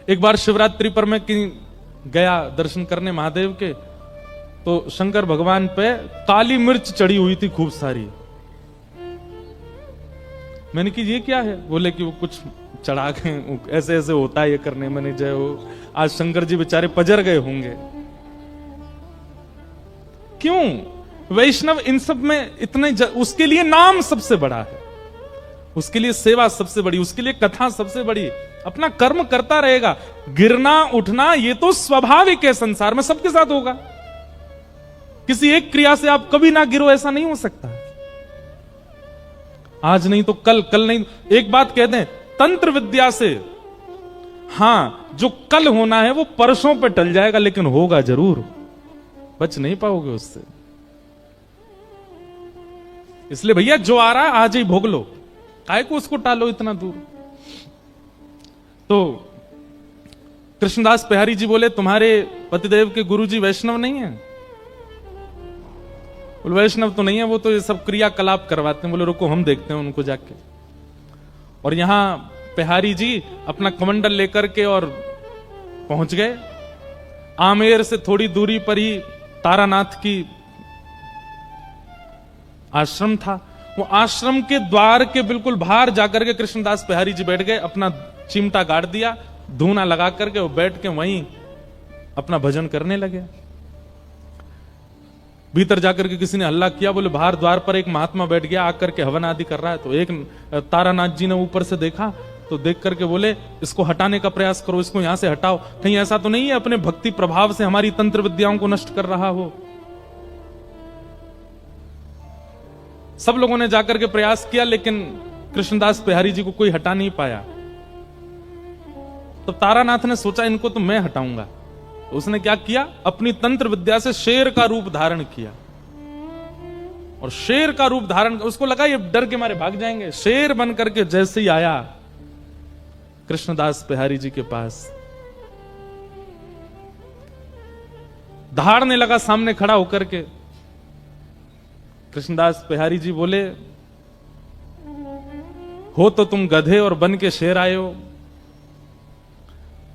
एक बार शिवरात्रि पर मैं गया दर्शन करने महादेव के, तो शंकर भगवान पे काली मिर्च चढ़ी हुई थी खूब सारी। मैंने कि ये क्या है? बोले कि वो कुछ चढ़ा के ऐसे ऐसे होता है ये करने। मैंने जय हो, आज शंकर जी बेचारे पजर गए होंगे। क्यों? वैष्णव इन सब में इतने उसके लिए नाम सबसे बड़ा है, उसके लिए सेवा सबसे बड़ी, उसके लिए कथा सबसे बड़ी। अपना कर्म करता रहेगा, गिरना उठना ये तो स्वाभाविक है, संसार में सबके साथ होगा। किसी एक क्रिया से आप कभी ना गिरो ऐसा नहीं हो सकता। आज नहीं तो कल, कल नहीं। एक बात कहते हैं तंत्र विद्या से, हां जो कल होना है वो परसों पे टल जाएगा, लेकिन होगा जरूर, बच नहीं पाओगे उससे। इसलिए भैया जो आ रहा है आज ही भोग लो, काहे को उसको टालो इतना दूर। तो कृष्णदास बिहारी जी बोले तुम्हारे पतिदेव के गुरुजी वैष्णव नहीं है? बोले वैष्णव तो नहीं है, वो तो ये सब क्रियाकलाप करवाते हैं। बोले रुको हम देखते हैं उनको जाके। और यहां बिहारी जी अपना कमंडल लेकर के और पहुंच गए। आमेर से थोड़ी दूरी पर ही तारानाथ की आश्रम था। वो आश्रम के द्वार के बिल्कुल बाहर जाकर के कृष्णदास बिहारी जी बैठ गए, अपना चिमटा गाड़ दिया, धूना लगा करके वो बैठ के वहीं अपना भजन करने लगे। भीतर जाकर के किसी ने हल्ला किया, बोले बाहर द्वार पर एक महात्मा बैठ गया आकर के हवन आदि कर रहा है। तो एक तारानाथ जी ने ऊपर से देखा, तो देख करके बोले इसको हटाने का प्रयास करो, इसको यहां से हटाओ, कहीं ऐसा तो नहीं है अपने भक्ति प्रभाव से हमारी तंत्र विद्याओं को नष्ट कर रहा हो। सब लोगों ने जाकर के प्रयास किया, लेकिन कृष्णदास बिहारी जी को कोई हटा नहीं पाया। तो तारानाथ ने सोचा इनको तो मैं हटाऊंगा। तो उसने क्या किया, अपनी तंत्र विद्या से शेर का रूप धारण किया। और शेर का रूप धारण, उसको लगा ये डर के मारे भाग जाएंगे। शेर बन करके जैसे ही आया कृष्णदास बिहारी जी के पास, दहाड़ने लगा सामने खड़ा होकर के। कृष्णदास बिहारी जी बोले हो तो तुम गधे और बन के शेर आए हो।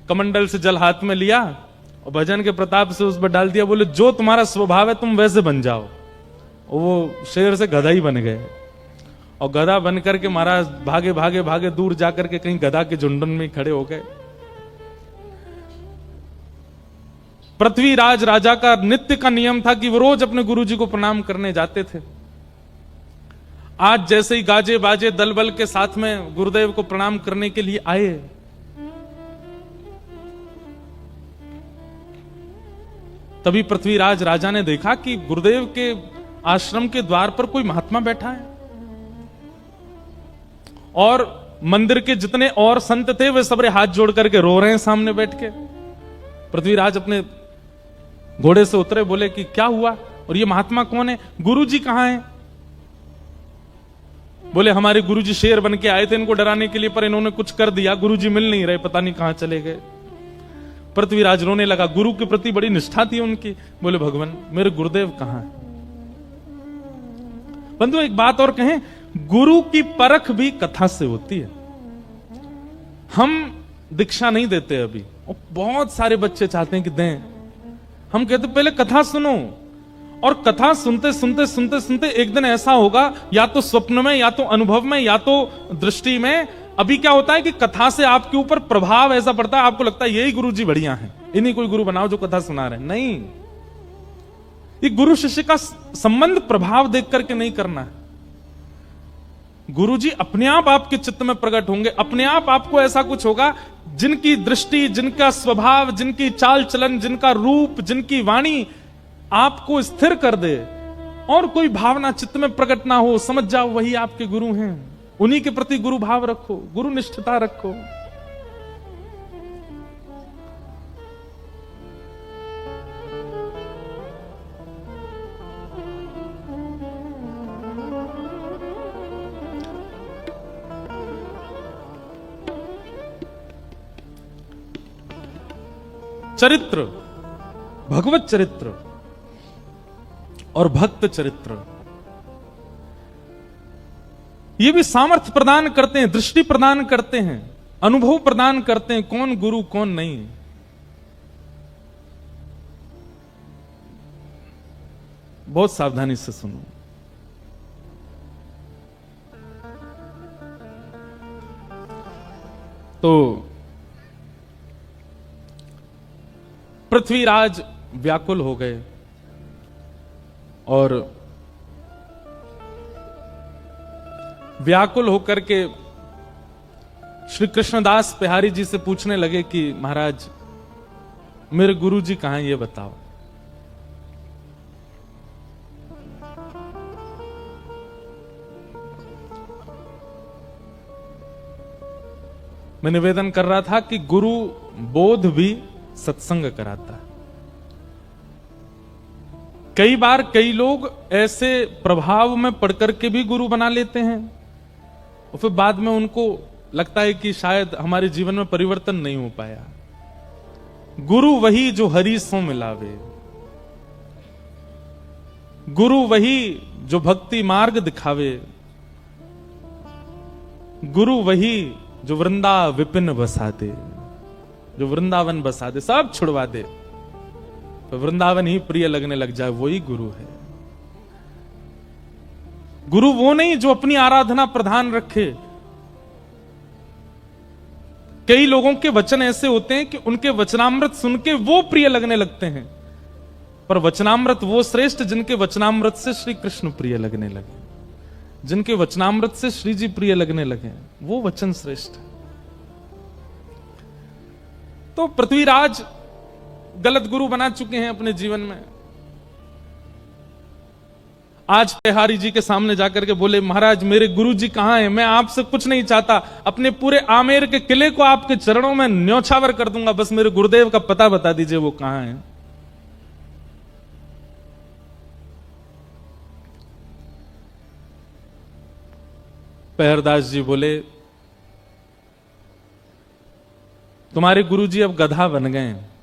कमंडल से जल हाथ में लिया और भजन के प्रताप से उस पर डाल दिया। बोले जो तुम्हारा स्वभाव है तुम वैसे बन जाओ। वो शेर से गधा ही बन गए। और गधा बन करके महाराज भागे भागे भागे दूर जाकर के कहीं गधा के झुंडन में खड़े हो गए। पृथ्वीराज राजा का नित्य का नियम था कि वो रोज अपने गुरुजी को प्रणाम करने जाते थे। आज जैसे ही गाजे बाजे दल बल के साथ में गुरुदेव को प्रणाम करने के लिए आए, तभी पृथ्वीराज राजा ने देखा कि गुरुदेव के आश्रम के द्वार पर कोई महात्मा बैठा है और मंदिर के जितने और संत थे वे सबरे हाथ जोड़ करके रो रहे हैं सामने बैठ के। पृथ्वीराज अपने घोड़े से उतरे, बोले कि क्या हुआ और ये महात्मा कौन है? गुरुजी कहां हैं? बोले हमारे गुरुजी शेर बन के आए थे इनको डराने के लिए, पर इन्होंने कुछ कर दिया, गुरुजी मिल नहीं रहे, पता नहीं कहां चले गए। पृथ्वीराज रोने लगा, गुरु के प्रति बड़ी निष्ठा थी उनकी। बोले भगवान मेरे गुरुदेव कहां है? बंधु एक बात और कहें, गुरु की परख भी कथा से होती है। हम दीक्षा नहीं देते अभी, और बहुत सारे बच्चे चाहते हैं कि दें। हम कहते पहले कथा सुनो, और कथा सुनते सुनते सुनते सुनते एक दिन ऐसा होगा, या तो स्वप्न में, या तो अनुभव में, या तो दृष्टि में। अभी क्या होता है कि कथा से आपके ऊपर प्रभाव ऐसा पड़ता है, आपको लगता है यही गुरुजी बढ़िया है, इन्हीं कोई गुरु बनाओ जो कथा सुना रहे हैं। नहीं, ये गुरु शिष्य का संबंध प्रभाव देख करके नहीं करना है। गुरुजी अपने आप आपके चित्त में प्रकट होंगे, अपने आप आपको ऐसा कुछ होगा जिनकी दृष्टि, जिनका स्वभाव, जिनकी चाल चलन, जिनका रूप, जिनकी वाणी आपको स्थिर कर दे, और कोई भावना चित्त में प्रकट ना हो, समझ जाओ वही आपके गुरु हैं। उन्हीं के प्रति गुरु भाव रखो, गुरु निष्ठता रखो। चरित्र, भगवत चरित्र और भक्त चरित्र, ये भी सामर्थ्य प्रदान करते हैं, दृष्टि प्रदान करते हैं। अनुभव प्रदान करते हैं कौन गुरु कौन नहीं। बहुत सावधानी से सुनो। तो पृथ्वीराज व्याकुल हो गए और व्याकुल होकर के श्री कृष्णदास बिहारी जी से पूछने लगे कि महाराज मेरे गुरु जी कहां हैं, ये बताओ। मैं निवेदन कर रहा था कि गुरु बोध भी सत्संग कराता है। कई बार कई लोग ऐसे प्रभाव में पढ़कर के भी गुरु बना लेते हैं और फिर बाद में उनको लगता है कि शायद हमारे जीवन में परिवर्तन नहीं हो पाया। गुरु वही जो हरि सो मिलावे, गुरु वही जो भक्ति मार्ग दिखावे, गुरु वही जो वृंदा विपिन बसा दे, जो वृंदावन बसा दे, सब छुड़वा दे तो वृंदावन ही प्रिय लगने लग जाए, वही गुरु है। गुरु वो नहीं जो अपनी आराधना प्रधान रखे। कई लोगों के वचन ऐसे होते हैं कि उनके वचनामृत सुन के वो प्रिय लगने लगते हैं, पर वचनामृत वो श्रेष्ठ जिनके वचनामृत से श्री कृष्ण प्रिय लगने लगे, जिनके वचनामृत से श्री जी प्रिय लगने लगे, वो वचन श्रेष्ठ है। तो पृथ्वीराज गलत गुरु बना चुके हैं अपने जीवन में। आज बिहारी जी के सामने जाकर के बोले महाराज मेरे गुरु जी कहां हैं, मैं आपसे कुछ नहीं चाहता, अपने पूरे आमेर के किले को आपके चरणों में न्यौछावर कर दूंगा, बस मेरे गुरुदेव का पता बता दीजिए वो कहां हैं। पहरदास जी बोले तुम्हारे गुरुजी अब गधा बन गए हैं।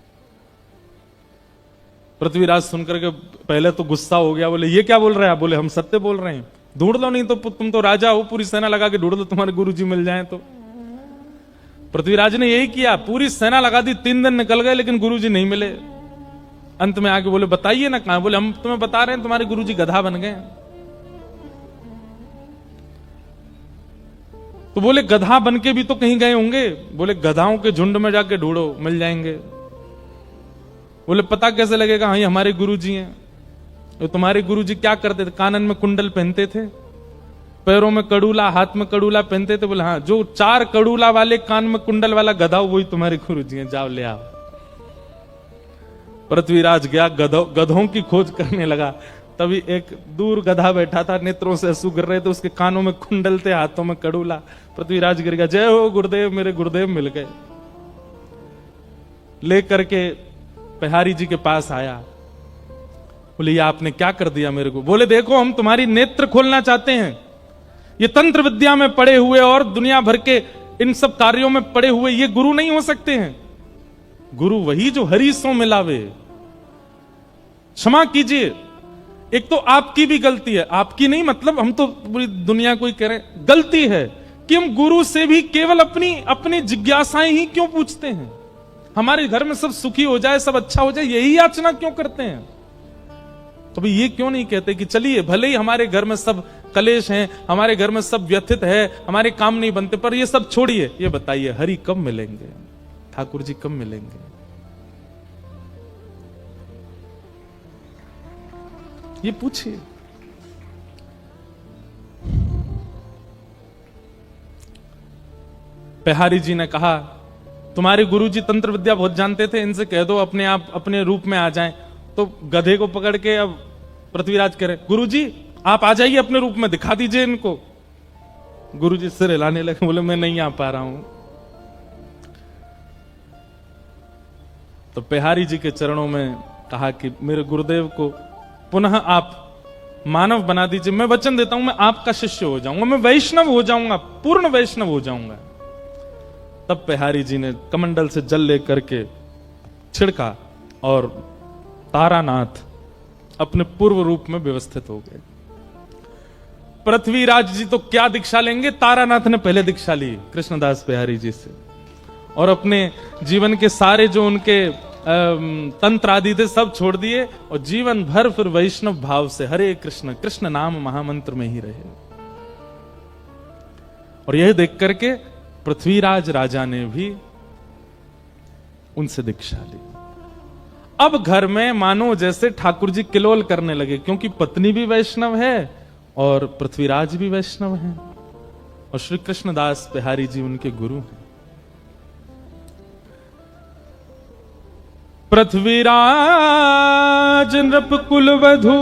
पृथ्वीराज सुनकर के पहले तो गुस्सा हो गया, बोले ये क्या बोल रहे हैं आप? बोले हम सत्य बोल रहे हैं, ढूंढ लो, नहीं तो तुम तो राजा हो, पूरी सेना लगा के ढूंढ लो, तुम्हारे गुरुजी मिल जाएं तो। पृथ्वीराज ने यही किया, पूरी सेना लगा दी, 3 दिन निकल गए लेकिन गुरुजी नहीं मिले। अंत में आके बोले बताइए ना कहां? बोले हम तुम्हें बता रहे हैं तुम्हारे गुरुजी गधा बन गए। तो बोले गधा बन के भी तो कहीं गए होंगे। बोले गधाओं के झुंड में जाके ढूंढो, मिल जाएंगे। बोले पता कैसे लगेगा? हाँ हमारे गुरुजी हैं। तो तुम्हारे गुरुजी क्या करते थे? कानन में कुंडल पहनते थे, पैरों में कड़ूला, हाथ में कड़ूला पहनते थे। बोले हाँ जो 4 कड़ूला वाले कान में कुंडल वाला गधा वही तुम्हारे गुरुजी हैं, जाओ ले आओ। पृथ्वीराज गया, गधों की खोज करने लगा। तभी एक दूर गधा बैठा था, नेत्रों से आंसू गिर रहे थे, उसके कानों में कुंडल थे, हाथों में कड़ूला। पृथ्वीराज गिर गया, जय हो गुरुदेव, मेरे गुरुदेव मिल गए। लेकर के बिहारी जी के पास आया, बोले ये आपने क्या कर दिया मेरे को? बोले देखो हम तुम्हारी नेत्र खोलना चाहते हैं, ये तंत्र विद्या में पड़े हुए और दुनिया भर के इन सब कार्यों में पड़े हुए ये गुरु नहीं हो सकते हैं। गुरु वही जो हरि सो मिलावे। क्षमा कीजिए, एक तो आपकी भी गलती है, आपकी नहीं मतलब हम तो पूरी दुनिया को ही कह रहे हैं, गलती है कि हम गुरु से भी केवल अपनी जिज्ञासाएं ही क्यों पूछते हैं। हमारे घर में सब सुखी हो जाए, सब अच्छा हो जाए, यही याचना क्यों करते हैं? तो भाई ये क्यों नहीं कहते कि चलिए भले ही हमारे घर में सब कलेश हैं, हमारे घर में सब व्यथित है, हमारे काम नहीं बनते, पर ये सब छोड़िए, ये बताइए हरि कब मिलेंगे, ठाकुर जी कब मिलेंगे? ये पूछिए। बिहारी जी ने कहा तुम्हारे गुरुजी तंत्र विद्या बहुत जानते थे, इनसे कह दो अपने आप अपने रूप में आ जाएं। तो गधे को पकड़ के अब पृथ्वीराज कह रहे गुरुजी आप आ जाइए अपने रूप में, दिखा दीजिए इनको। गुरुजी सिर हिलाने लगे, बोले मैं नहीं आ पा रहा हूं। तो बिहारी जी के चरणों में कहा कि मेरे गुरुदेव को पुनः आप मानव बना दीजिए, मैं वचन देता हूं मैं आपका शिष्य हो जाऊंगा, मैं वैष्णव हो जाऊंगा, पूर्ण वैष्णव हो जाऊंगा। तब बिहारी जी ने कमंडल से जल लेकर के छिड़का और तारानाथ अपने पूर्व रूप में व्यवस्थित हो गए। पृथ्वीराज जी तो क्या दीक्षा लेंगे, तारानाथ ने पहले दीक्षा ली कृष्णदास बिहारी जी से। और अपने जीवन के सारे जो उनके तंत्र आदि थे सब छोड़ दिए और जीवन भर फिर वैष्णव भाव से हरे कृष्ण कृष्ण नाम महामंत्र में ही रहे। और यह देख करके पृथ्वीराज राजा ने भी उनसे दीक्षा ली। अब घर में मानो जैसे ठाकुर जी किलोल करने लगे, क्योंकि पत्नी भी वैष्णव है और पृथ्वीराज भी वैष्णव हैं और श्री कृष्णदास बिहारी जी उनके गुरु हैं। पृथ्वीराज नृप कुल वधू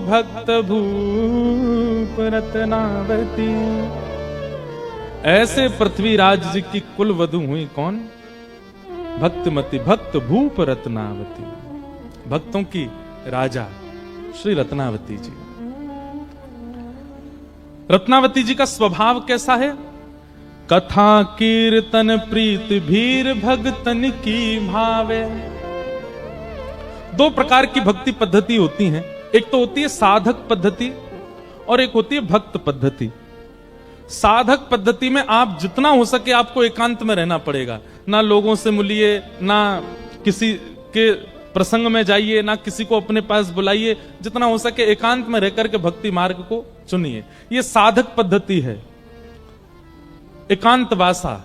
भक्त भूप रत्नावती। ऐसे पृथ्वीराज जी की कुल वधू हुई कौन? भक्तमती, भक्त भूप रत्नावती, भक्तों की राजा श्री रत्नावती जी। रत्नावती जी का स्वभाव कैसा है? कथा कीर्तन प्रीत भीर भगतन की भावे। दो प्रकार की भक्ति पद्धति होती हैं, एक तो होती है साधक पद्धति और एक होती है भक्त पद्धति। साधक पद्धति में आप जितना हो सके आपको एकांत में रहना पड़ेगा, ना लोगों से मिलिए, ना किसी के प्रसंग में जाइए, ना किसी को अपने पास बुलाइए, जितना हो सके एकांत में रहकर के भक्ति मार्ग को चुनिए। यह साधक पद्धति है, एकांत वासा।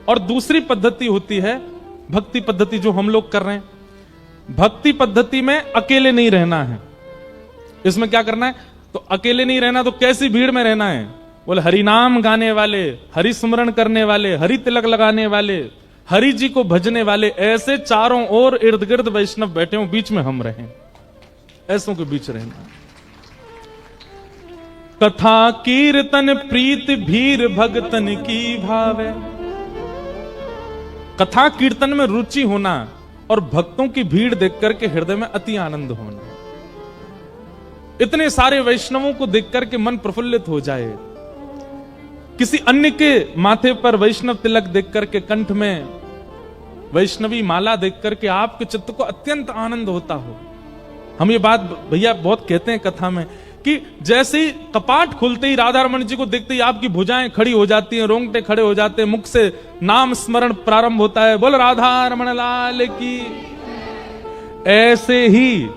और दूसरी पद्धति होती है भक्ति पद्धति, जो हम लोग कर रहे हैं। भक्ति पद्धति में अकेले नहीं रहना है। इसमें क्या करना है? तो अकेले नहीं रहना तो कैसी भीड़ में रहना है? बोले हरि नाम गाने वाले, हरि स्मरण करने वाले, हरि तिलक लगाने वाले, हरि जी को भजने वाले, ऐसे चारों ओर इर्द गिर्द वैष्णव बैठे हों, बीच में हम रहें, ऐसों के बीच रहना। कथा कीर्तन प्रीत भीर भगतन की भावे। कथा कीर्तन में रुचि होना और भक्तों की भीड़ देख करके हृदय में अति आनंद होना। इतने सारे वैष्णवों को देख करके मन प्रफुल्लित हो जाए। किसी अन्य के माथे पर वैष्णव तिलक देख करके, कंठ में वैष्णवी माला देख करके आपके चित्त को अत्यंत आनंद होता हो। हम ये बात भैया बहुत कहते हैं कथा में कि जैसे ही कपाट खुलते ही राधा रमन जी को देखते ही आपकी भुजाएं खड़ी हो जाती हैं, रोंगटे खड़े हो जाते हैं, मुख से नाम स्मरण प्रारंभ होता है, बोल राधा रमन लाल की। ऐसे ही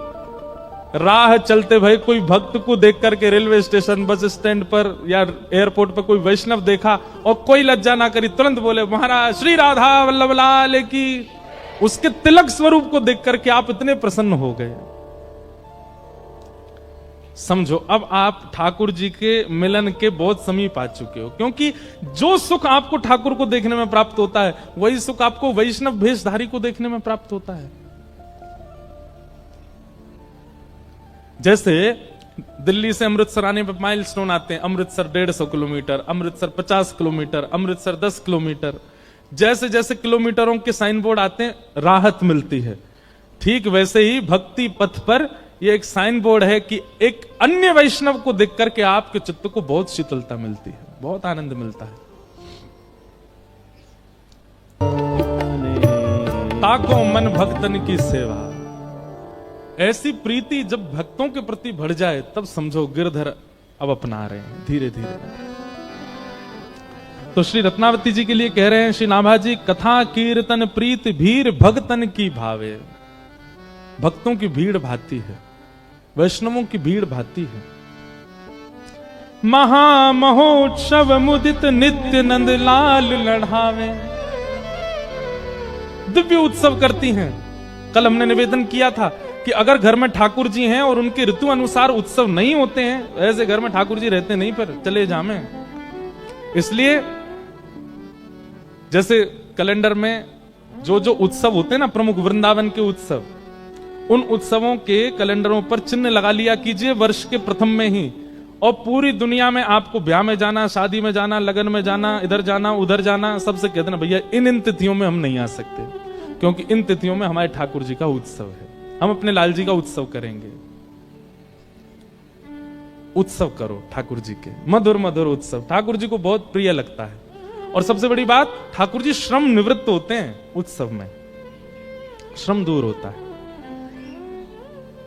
राह चलते भाई कोई भक्त को देख करके रेलवे स्टेशन, बस स्टैंड पर या एयरपोर्ट पर कोई वैष्णव देखा और कोई लज्जा ना करी, तुरंत बोले महाराज श्री राधा वल्लभ लाल की। उसके तिलक स्वरूप को देख करके आप इतने प्रसन्न हो गए। समझो अब आप ठाकुर जी के मिलन के बहुत समीप आ चुके हो, क्योंकि जो सुख आपको ठाकुर को देखने में प्राप्त होता है वही सुख आपको वैष्णव भेषधारी को देखने में प्राप्त होता है। जैसे दिल्ली से अमृतसर आने पर माइलस्टोन आते हैं, Amritsar 150 kilometre, Amritsar 50 kilometre, Amritsar 10 kilometre. जैसे जैसे किलोमीटरों के साइन बोर्ड आते हैं राहत मिलती है। ठीक वैसे ही भक्ति पथ पर यह एक साइन बोर्ड है कि एक अन्य वैष्णव को देख करके आपके चित्त को बहुत शीतलता मिलती है, बहुत आनंद मिलता है। ताको मन भक्तन की सेवा। ऐसी प्रीति जब भक्तों के प्रति बढ़ जाए तब समझो गिरधर अब अपना रहे हैं धीरे धीरे। तो श्री रत्नावती जी के लिए कह रहे हैं श्री नाभाजी, कथा कीर्तन प्रीत भीर भगतन की भावे। भक्तों की भीड़ भाती है, वैष्णवों की भीड़ भाती है। महामहोत्सव मुदित नित्य नंद लाल लढ़ावे। दिव्य उत्सव करती हैं। कल हमने निवेदन किया था कि अगर घर में ठाकुर जी हैं और उनके ऋतु अनुसार उत्सव नहीं होते हैं, ऐसे घर में ठाकुर जी रहते नहीं, पर चले जामे। इसलिए जैसे कैलेंडर में जो जो उत्सव होते हैं ना, प्रमुख वृंदावन के उत्सव, उन उत्सवों के कैलेंडरों पर चिन्ह लगा लिया कीजिए वर्ष के प्रथम में ही। और पूरी दुनिया में आपको ब्याह में जाना, शादी में जाना, लगन में जाना, इधर जाना उधर जाना, सबसे कहते ना भैया इन तिथियों में हम नहीं आ सकते, क्योंकि इन तिथियों में हमारे ठाकुर जी का उत्सव है, हम अपने लाल जी का उत्सव करेंगे। उत्सव करो ठाकुर जी के, मधुर मधुर उत्सव ठाकुर जी को बहुत प्रिय लगता है। और सबसे बड़ी बात, ठाकुर जी श्रम निवृत्त होते हैं उत्सव में, श्रम दूर होता है।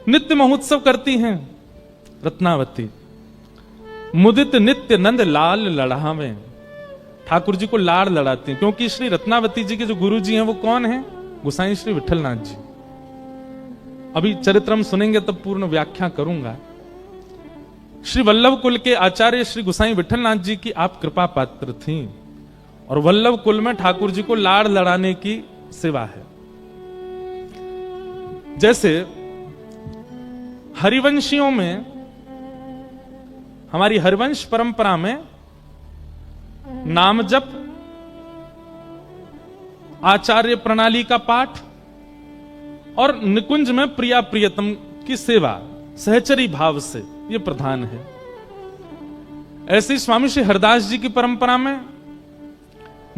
नित्य महोत्सव करती हैं रत्नावती। मुदित नित्य नंद लाल लढ़ावे। ठाकुर जी को लाड़ लड़ाती हैं, क्योंकि श्री रत्नावती जी के जो गुरु जी हैं वो कौन हैं? गोसाई श्री विठलनाथ जी। अभी चरित्र हम सुनेंगे तब पूर्ण व्याख्या करूंगा। श्री वल्लभ कुल के आचार्य श्री गोसाई विठलनाथ जी की आप कृपा पात्र थी, और वल्लभ कुल में ठाकुर जी को लाड़ लड़ाने की सेवा है। जैसे हरिवंशियों में, हमारी हरिवंश परंपरा में नाम जप, आचार्य प्रणाली का पाठ और निकुंज में प्रिया प्रियतम की सेवा सहचरी भाव से ये प्रधान है। ऐसे स्वामी श्री हरदास जी की परंपरा में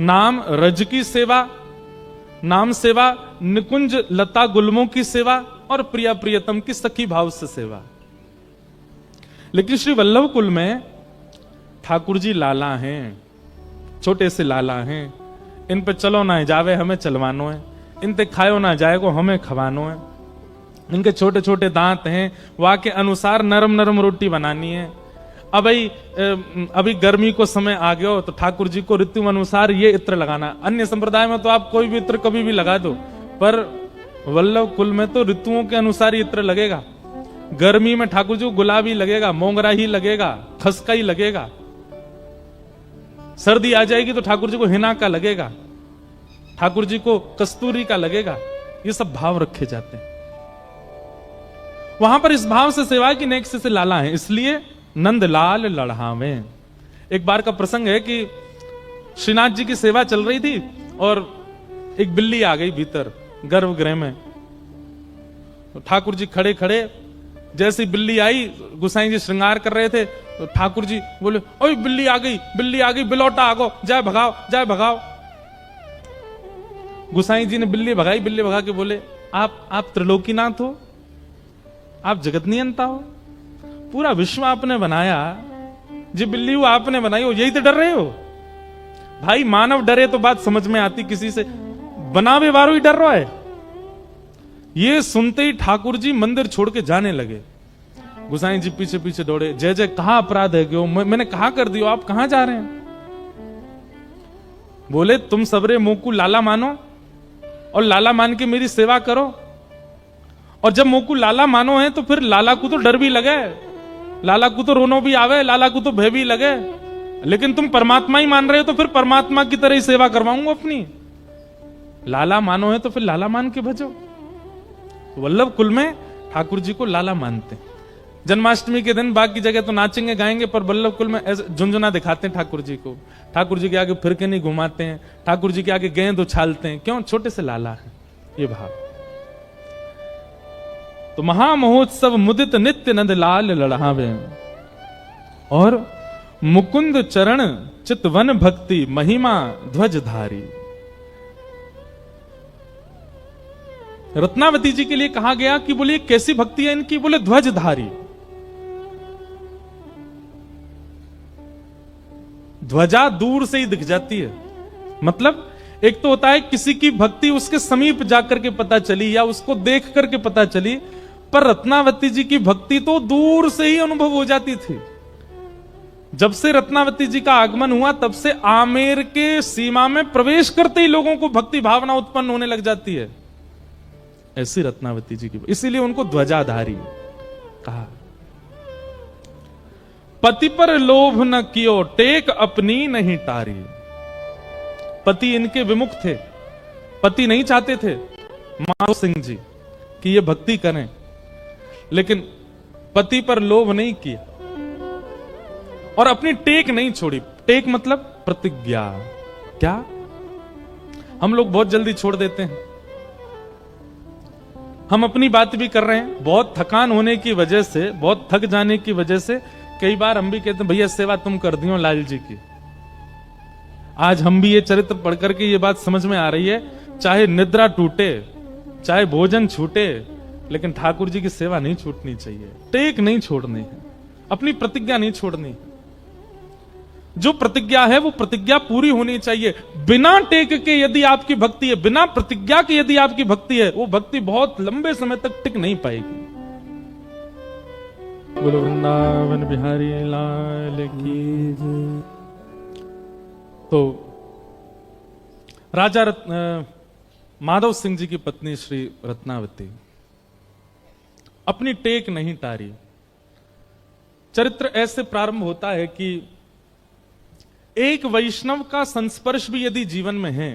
नाम रज की सेवा, नाम सेवा, निकुंज लता गुलमों की सेवा और प्रिया प्रियतम की सखी भाव से सेवा। लेकिन श्री वल्लभ कुल में ठाकुर जी लाला हैं, छोटे से लाला हैं। इन पे चलो ना जावे हमें चलवानो है, इन पे खायो ना जाए को हमें खवानो है। इनके छोटे छोटे दांत हैं, वहां के अनुसार नरम नरम रोटी बनानी है। अभी गर्मी को समय आ गया हो तो ठाकुर जी को ऋतु अनुसार ये इत्र लगाना। अन्य संप्रदाय में तो आप कोई भी इत्र कभी भी लगा दो, पर वल्लभ कुल में तो ऋतुओं के अनुसार इत्र लगेगा। गर्मी में ठाकुर जी को गुलाबी लगेगा, मोगरा ही लगेगा, खसका ही लगेगा। सर्दी आ जाएगी तो ठाकुर जी को हिना का लगेगा, ठाकुर जी को कस्तूरी का लगेगा। ये सब भाव रखे जाते हैं वहां पर। इस भाव से सेवा की नेक से लाला है, इसलिए नंदलाल लड़ावे। एक बार का प्रसंग है कि श्रीनाथ जी की सेवा चल रही थी और एक बिल्ली आ गई भीतर गर्भगृह में। तो ठाकुर जी खड़े खड़े, जैसी बिल्ली आई, गोसाई जी श्रृंगार कर रहे थे तो ठाकुर जी बोले, ओए बिल्ली आ गई, बिल्ली आ गई, बिलौटा आगो, जाए भगाओ, जाए भगाओ। गोसाई जी ने बिल्ली भगाई, बिल्ली भगा के बोले, आप त्रिलोकीनाथ हो, आप जगत नियंता हो, पूरा विश्व आपने बनाया, जी बिल्ली वो आपने बनाई हो, यही तो डर रहे हो। भाई मानव डरे तो बात समझ में आती, किसी से बनावे वारो ही डर रहा है। ये सुनते ही ठाकुर जी मंदिर छोड़ के जाने लगे। गोसाई जी पीछे पीछे दौड़े, जय जय कहां अपराध है क्यों, मैंने कहा कर दियो, आप कहां जा रहे हैं? बोले तुम सबरे मुंह को लाला मानो और लाला मान के मेरी सेवा करो, और जब मुंह को लाला मानो है तो फिर लाला को तो डर भी लगे, लाला को तो रोनो भी आवे, लाला को तो भय भी लगे। लेकिन तुम परमात्मा ही मान रहे हो तो फिर परमात्मा की तरह ही सेवा करवाऊंगा अपनी। लाला मानो है तो फिर लाला मान के भजो। वल्लभ कुल में ठाकुर जी को लाला मानते। जन्माष्टमी के दिन बाकी जगह तो नाचेंगे गाएंगे, पर वल्लभ कुल में ऐसे झुंझुना दिखाते हैं ठाकुर जी को। ठाकुर जी के आगे फिर के नहीं घुमाते हैं, ठाकुर जी के आगे गेंद उछालते हैं। क्यों? छोटे से लाला है ये भाव। तो महामहोत्सव मुदित नित्य नंद लाल लड़ावे, और मुकुंद चरण चितवन भक्ति महिमा ध्वजधारी। रत्नावती जी के लिए कहा गया कि बोले कैसी भक्ति है इनकी? बोले ध्वजधारी। ध्वजा दूर से ही दिख जाती है। मतलब एक तो होता है किसी की भक्ति उसके समीप जाकर के पता चली या उसको देख करके पता चली, पर रत्नावती जी की भक्ति तो दूर से ही अनुभव हो जाती थी। जब से रत्नावती जी का आगमन हुआ तब से आमेर के सीमा में प्रवेश करते ही लोगों को भक्ति भावना उत्पन्न होने लग जाती है। ऐसी रत्नावती जी की, इसीलिए उनको ध्वजाधारी कहा। पति पर लोभ न कियो टेक अपनी नहीं टारी। पति इनके विमुख थे, पति नहीं चाहते थे माधव सिंह जी कि ये भक्ति करें, लेकिन पति पर लोभ नहीं किया और अपनी टेक नहीं छोड़ी। टेक मतलब प्रतिज्ञा। क्या हम लोग बहुत जल्दी छोड़ देते हैं। हम अपनी बात भी कर रहे हैं, बहुत थकान होने की वजह से, बहुत थक जाने की वजह से कई बार हम भी कहते हैं भैया सेवा तुम कर दियो लाल जी की। आज हम भी ये चरित्र पढ़ करके ये बात समझ में आ रही है, चाहे निद्रा टूटे, चाहे भोजन छूटे, लेकिन ठाकुर जी की सेवा नहीं छूटनी चाहिए। टेक नहीं छोड़नी है, अपनी प्रतिज्ञा नहीं छोड़नी है। जो प्रतिज्ञा है वो प्रतिज्ञा पूरी होनी चाहिए। बिना टेक के यदि आपकी भक्ति है, बिना प्रतिज्ञा के यदि आपकी भक्ति है, वो भक्ति बहुत लंबे समय तक टिक नहीं पाएगी। बोलो वृंदावन बिहारी लाल की। तो राजा माधव सिंह जी की पत्नी श्री रत्नावती अपनी टेक नहीं टारी। चरित्र ऐसे प्रारंभ होता है कि एक वैष्णव का संस्पर्श भी यदि जीवन में है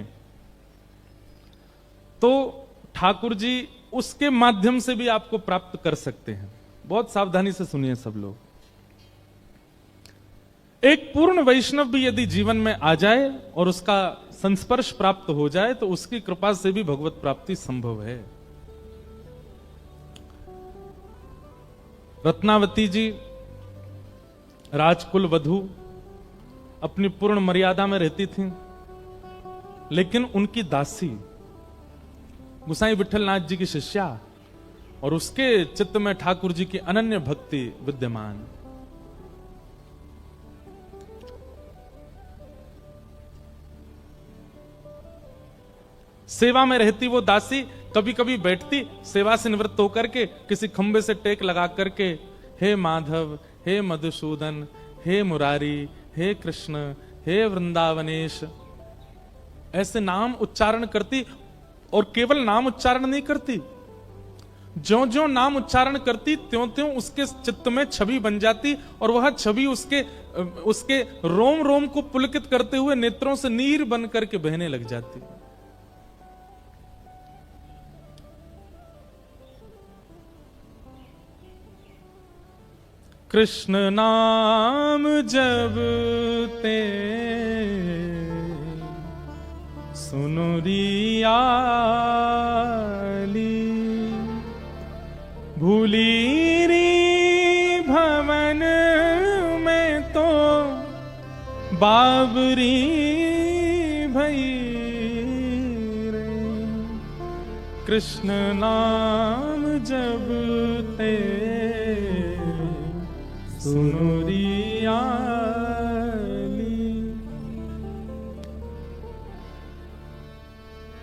तो ठाकुर जी उसके माध्यम से भी आपको प्राप्त कर सकते हैं। बहुत सावधानी से सुनिए सब लोग। एक पूर्ण वैष्णव भी यदि जीवन में आ जाए और उसका संस्पर्श प्राप्त हो जाए तो उसकी कृपा से भी भगवत प्राप्ति संभव है। रत्नावती जी राजकुल वधू अपनी पूर्ण मर्यादा में रहती थी, लेकिन उनकी दासी गुसाई विठलनाथ जी की शिष्या और उसके चित्त में ठाकुर जी की अनन्य भक्ति विद्यमान। सेवा में रहती वो दासी कभी कभी बैठती सेवा से निवृत्त होकर के किसी खंबे से टेक लगा करके, हे माधव, हे मधुसूदन, हे मुरारी, हे कृष्ण, हे वृंदावनेश, ऐसे नाम उच्चारण करती। और केवल नाम उच्चारण नहीं करती, ज्यों ज्यों नाम उच्चारण करती त्यों त्यों उसके चित्त में छवि बन जाती और वह छवि उसके रोम रोम को पुलकित करते हुए नेत्रों से नीर बन करके बहने लग जाती। कृष्ण नाम जब ते सुनुरियाली भूली री भवन में तो बाबरी भई रे। कृष्ण नाम जब ते सुनुरियाली।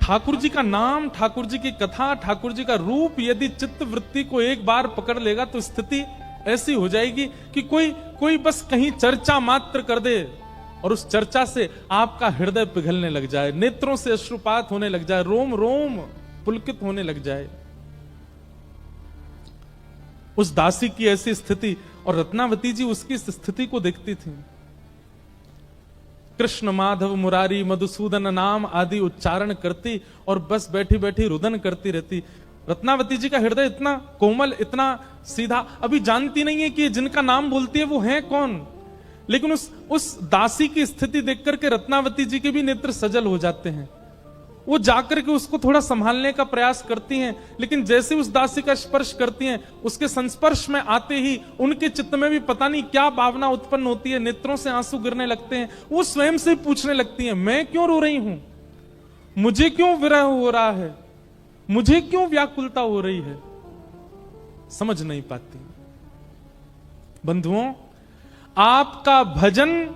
ठाकुर जी का नाम, ठाकुर जी की कथा, ठाकुर जी का रूप यदि चित्त वृत्ति को एक बार पकड़ लेगा तो स्थिति ऐसी हो जाएगी कि कोई बस कहीं चर्चा मात्र कर दे और उस चर्चा से आपका हृदय पिघलने लग जाए, नेत्रों से अश्रुपात होने लग जाए, रोम रोम पुलकित होने लग जाए। उस दासी की ऐसी स्थिति, और रत्नावती जी उसकी इस स्थिति को देखती थी। कृष्ण, माधव, मुरारी, मधुसूदन नाम आदि उच्चारण करती और बस बैठी बैठी रुदन करती रहती। रत्नावती जी का हृदय इतना कोमल, इतना सीधा, अभी जानती नहीं है कि जिनका नाम बोलती है वो है कौन, लेकिन उस दासी की स्थिति देख करके रत्नावती जी के भी नेत्र सजल हो जाते हैं। वो जाकर के उसको थोड़ा संभालने का प्रयास करती हैं, लेकिन जैसे उस दासी का स्पर्श करती हैं, उसके संस्पर्श में आते ही उनके चित्त में भी पता नहीं क्या भावना उत्पन्न होती है, नेत्रों से आंसू गिरने लगते हैं। वो स्वयं से पूछने लगती हैं, मैं क्यों रो रही हूं, मुझे क्यों विरह हो रहा है, मुझे क्यों व्याकुलता हो रही है, समझ नहीं पाती। बंधुओं, आपका भजन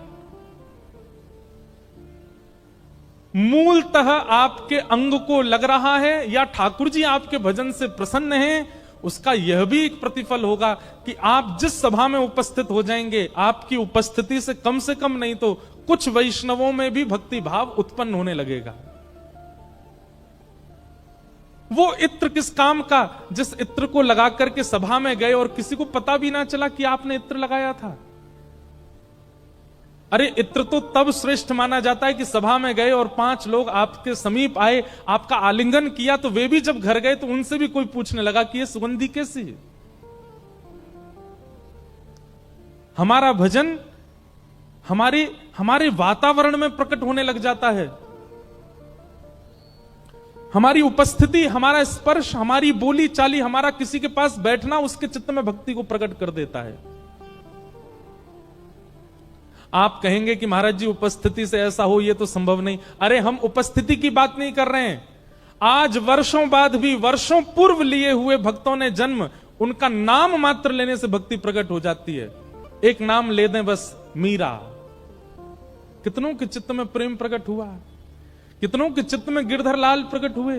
मूलतः आपके अंग को लग रहा है या ठाकुर जी आपके भजन से प्रसन्न हैं, उसका यह भी एक प्रतिफल होगा कि आप जिस सभा में उपस्थित हो जाएंगे, आपकी उपस्थिति से कम नहीं तो कुछ वैष्णवों में भी भक्ति भाव उत्पन्न होने लगेगा। वो इत्र किस काम का, जिस इत्र को लगा करके सभा में गए और किसी को पता भी ना चला कि आपने इत्र लगाया था। अरे इत्र तो तब श्रेष्ठ माना जाता है कि सभा में गए और 5 लोग आपके समीप आए, आपका आलिंगन किया, तो वे भी जब घर गए तो उनसे भी कोई पूछने लगा कि ये सुगंधी कैसी है। हमारा भजन हमारे वातावरण में प्रकट होने लग जाता है। हमारी उपस्थिति, हमारा स्पर्श, हमारी बोली चाली, हमारा किसी के पास बैठना उसके चित्त में भक्ति को प्रकट कर देता है। आप कहेंगे कि महाराज जी उपस्थिति से ऐसा हो, ये तो संभव नहीं। अरे हम उपस्थिति की बात नहीं कर रहे हैं। आज वर्षों बाद भी, वर्षों पूर्व लिए हुए भक्तों ने जन्म, उनका नाम मात्र लेने से भक्ति प्रकट हो जाती है। एक नाम ले दें बस, मीरा, कितनों के चित्त में प्रेम प्रकट हुआ, कितनों के चित्त में गिरधर लाल प्रकट हुए,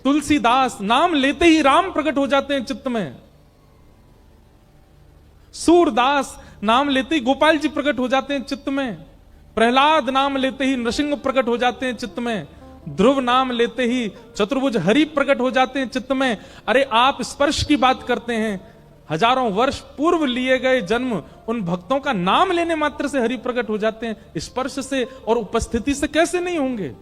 तुलसीदास, नाम लेते ही राम प्रकट हो जाते हैं चित्त में। सूरदास, नाम लेते ही गोपाल जी प्रकट हो जाते हैं चित्त में। प्रहलाद नाम लेते ही नृसिंह प्रकट हो जाते हैं चित्त में, ध्रुव नाम लेते ही चतुर्भुज हरि प्रकट हो जाते हैं चित्त में। अरे आप स्पर्श की बात करते हैं, हजारों वर्ष पूर्व लिए गए जन्म उन भक्तों का नाम लेने मात्र से हरि प्रकट हो जाते हैं, स्पर्श से और उपस्थिति से कैसे नहीं होंगे?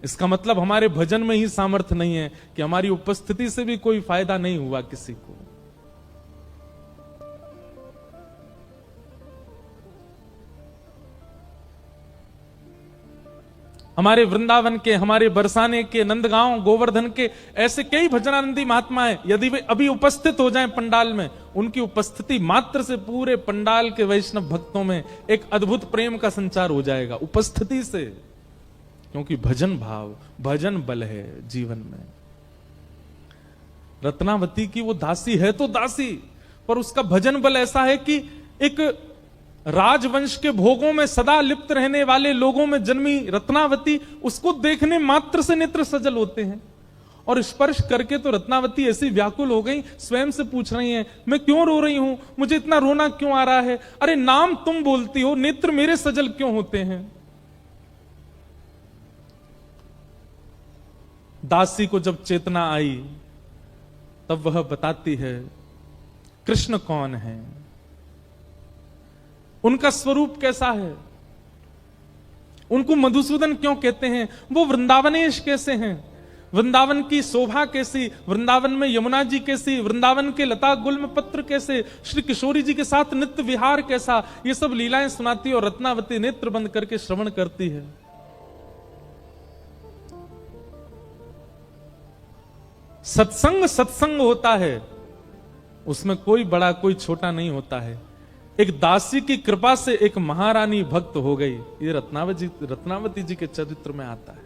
इसका मतलब हमारे भजन में ही सामर्थ्य नहीं है कि हमारी उपस्थिति से भी कोई फायदा नहीं हुआ किसी को। हमारे वृंदावन के, हमारे बरसाने के, नंदगांव, गोवर्धन के ऐसे कई भजनानंदी महात्मा हैं, यदि वे अभी उपस्थित हो जाएं पंडाल में, उनकी उपस्थिति मात्र से पूरे पंडाल के वैष्णव भक्तों में एक अद्भुत प्रेम का संचार हो जाएगा, उपस्थिति से। क्योंकि भजन भाव, भजन बल है जीवन में। रत्नावती की वो दासी है तो दासी, पर उसका भजन बल ऐसा है कि एक राजवंश के भोगों में सदा लिप्त रहने वाले लोगों में जन्मी रत्नावती, उसको देखने मात्र से नेत्र सजल होते हैं। और स्पर्श करके तो रत्नावती ऐसी व्याकुल हो गई, स्वयं से पूछ रही हैं, मैं क्यों रो रही हूं, मुझे इतना रोना क्यों आ रहा है? अरे नाम तुम बोलती हो, नेत्र मेरे सजल क्यों होते हैं? दासी को जब चेतना आई तब वह बताती है कृष्ण कौन है, उनका स्वरूप कैसा है, उनको मधुसूदन क्यों कहते हैं, वो वृंदावनेश कैसे हैं, वृंदावन की शोभा कैसी, वृंदावन में यमुना जी कैसी, वृंदावन के लता गुल्म पत्र कैसे, श्री किशोरी जी के साथ नित्य विहार कैसा, ये सब लीलाएं सुनाती है और रत्नावती नेत्र बंद करके श्रवण करती है। सत्संग सत्संग होता है, उसमें कोई बड़ा कोई छोटा नहीं होता है। एक दासी की कृपा से एक महारानी भक्त हो गई, ये रत्नावती जी के चरित्र में आता है।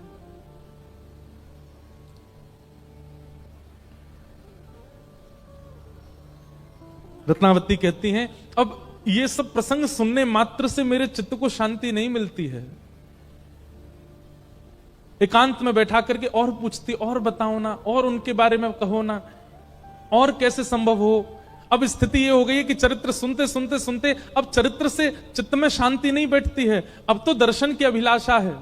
रत्नावती कहती हैं, अब ये सब प्रसंग सुनने मात्र से मेरे चित्त को शांति नहीं मिलती है। एकांत में बैठा करके और पूछती, और बताओ ना, और उनके बारे में कहो ना, और कैसे संभव हो। अब स्थिति ये हो गई है कि चरित्र सुनते सुनते सुनते अब चरित्र से चित्त में शांति नहीं बैठती है, अब तो दर्शन की अभिलाषा है।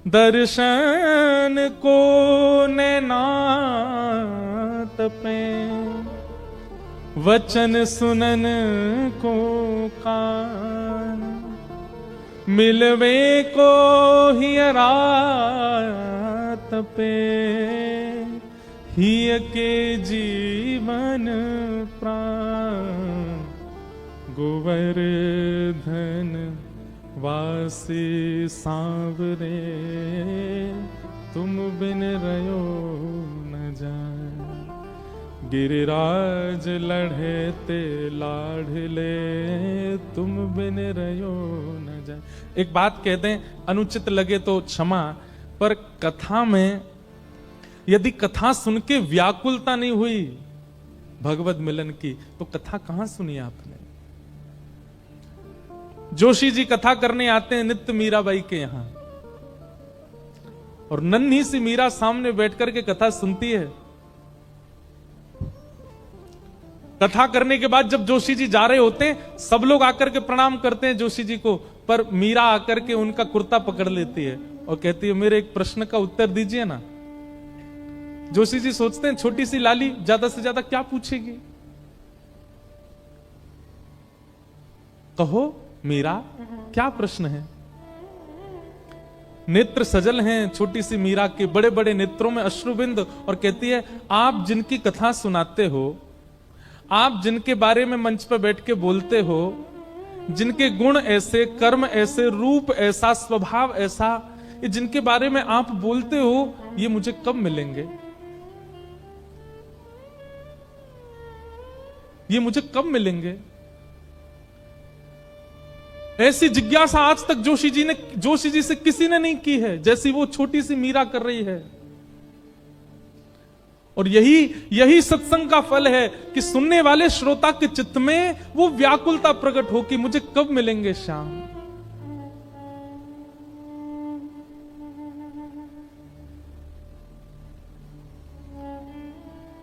दर्शन को नैना तपे, वचन सुनन को कान, मिलवे को हियरा तपे, हिय के जीवन प्राण, गोवर्धन वासी सांवरे, तुम बिन रयो न जाए, गिरिराज लढ़ेते लाढ़ले, तुम बिन रयो न जाए। एक बात कहते हैं, अनुचित लगे तो क्षमा, पर कथा में यदि कथा सुन के व्याकुलता नहीं हुई भगवत मिलन की, तो कथा कहां सुनी आपने? जोशी जी कथा करने आते हैं नित्य मीराबाई के यहां, और नन्ही सी मीरा सामने बैठ करके कथा सुनती है। कथा करने के बाद जब जोशी जी जा रहे होते हैं, सब लोग आकर के प्रणाम करते हैं जोशी जी को, पर मीरा आकर के उनका कुर्ता पकड़ लेती है और कहती है, मेरे एक प्रश्न का उत्तर दीजिए ना। जोशी जी सोचते हैं, छोटी सी लाली ज्यादा से ज्यादा क्या पूछेगी, कहो मीरा क्या प्रश्न है। नेत्र सजल हैं छोटी सी मीरा के, बड़े बड़े नेत्रों में अश्रुबिंद, और कहती है, आप जिनकी कथा सुनाते हो, आप जिनके बारे में मंच पर बैठ के बोलते हो, जिनके गुण ऐसे, कर्म ऐसे, रूप ऐसा, स्वभाव ऐसा, ये जिनके बारे में आप बोलते हो, ये मुझे कब मिलेंगे, ये मुझे कब मिलेंगे? ऐसी जिज्ञासा आज तक जोशी जी से किसी ने नहीं की है, जैसी वो छोटी सी मीरा कर रही है। और यही सत्संग का फल है कि सुनने वाले श्रोता के चित्त में वो व्याकुलता प्रकट हो कि मुझे कब मिलेंगे श्याम।